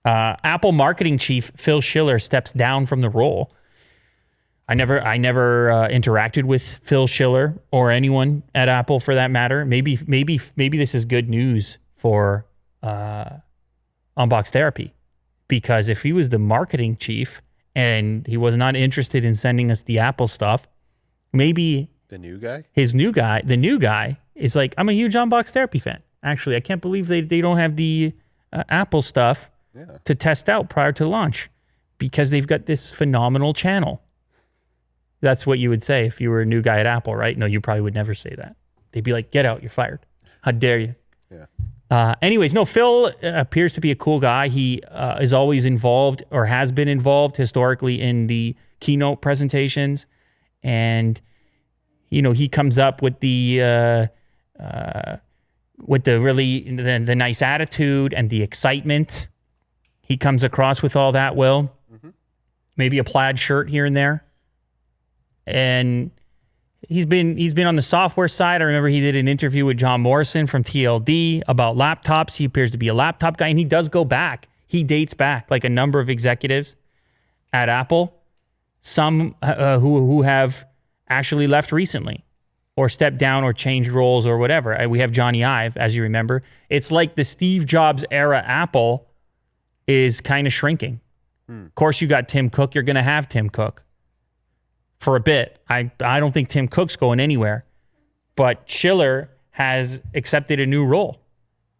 Apple marketing chief Phil Schiller steps down from the role. I never interacted with Phil Schiller or anyone at Apple for that matter. Maybe this is good news for Unbox Therapy, because if he was the marketing chief and he was not interested in sending us the Apple stuff, maybe the new guy is like, I'm a huge Unbox Therapy fan. Actually, I can't believe they don't have the Apple stuff to test out prior to launch, because they've got this phenomenal channel. That's what you would say if you were a new guy at Apple, right? No, you probably would never say that. They'd be like, get out, you're fired. How dare you? Yeah. Anyways, no, Phil appears to be a cool guy. He is always involved, or has been involved historically, in the keynote presentations. And, you know, he comes up with the nice attitude and the excitement. He comes across with all that, Will. Mm-hmm. Maybe a plaid shirt here and there. And he's been on the software side. I remember he did an interview with John Morrison from TLD about laptops. He appears to be a laptop guy, and he does go back. He dates back like a number of executives at Apple, some who have actually left recently or stepped down or changed roles or whatever. We have Johnny Ive, as you remember. It's like the Steve Jobs era Apple is kind of shrinking. Of course, you got Tim Cook. You're going to have Tim Cook for a bit. I don't think Tim Cook's going anywhere, but Schiller has accepted a new role,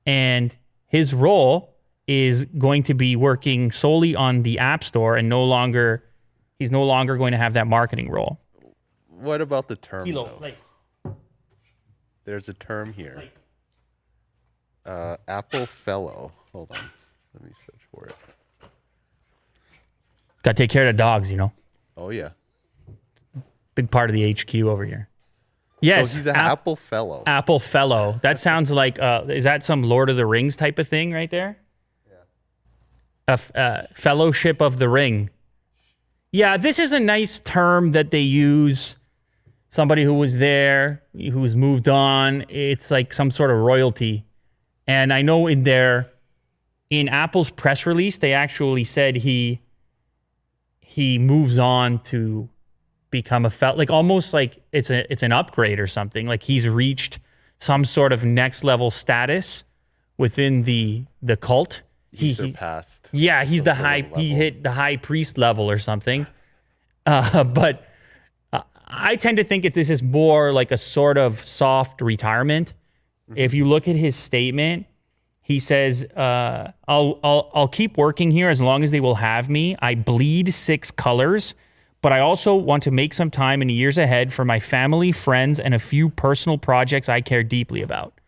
and his role is going to be working solely on the App Store, and he's no longer going to have that marketing role. What about the term? There's a term here. Apple Fellow. Hold on. Let me search for it. Got to take care of the dogs, you know. Oh, yeah. Big part of the HQ over here. Yes. So he's an Apple Fellow. Apple Fellow. That sounds like, is that some Lord of the Rings type of thing right there? Yeah. Fellowship of the Ring. Yeah, this is a nice term that they use. Somebody who was there, who's moved on. It's like some sort of royalty. And I know in Apple's press release, they actually said he moves on to become a fellow, like almost like it's an upgrade or something. Like he's reached some sort of next level status within the cult. He surpassed. Yeah, he's the high. He hit the high priest level or something. But I tend to think this is more like a sort of soft retirement. Mm-hmm. If you look at his statement, he says, "I'll keep working here as long as they will have me. I bleed 6 colors." But I also want to make some time in the years ahead for my family, friends, and a few personal projects I care deeply about.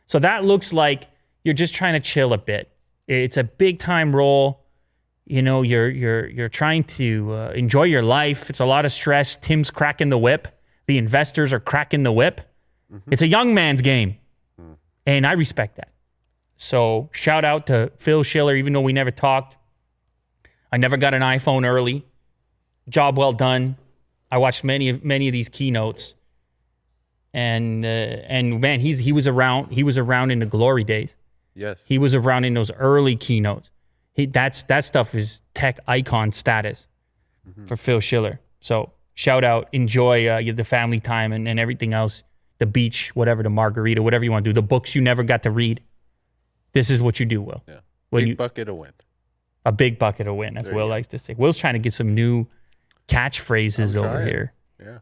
So that looks like you're just trying to chill a bit. It's a big time role. You know, you're trying to enjoy your life. It's a lot of stress. Tim's cracking the whip. The investors are cracking the whip. Mm-hmm. It's a young man's game. And I respect that. So shout out to Phil Schiller, even though we never talked. I never got an iPhone early. Job well done. I watched many of these keynotes, and man, he was around. He was around in the glory days. Yes, he was around in those early keynotes. That stuff is tech icon status for Phil Schiller. So shout out, enjoy the family time and everything else, the beach, whatever, the margarita, whatever you want to do, the books you never got to read. This is what you do, Will. Yeah, big bucket of win. A big bucket of win, as Will likes to say. Will's trying to get some new catchphrases over here. Yeah.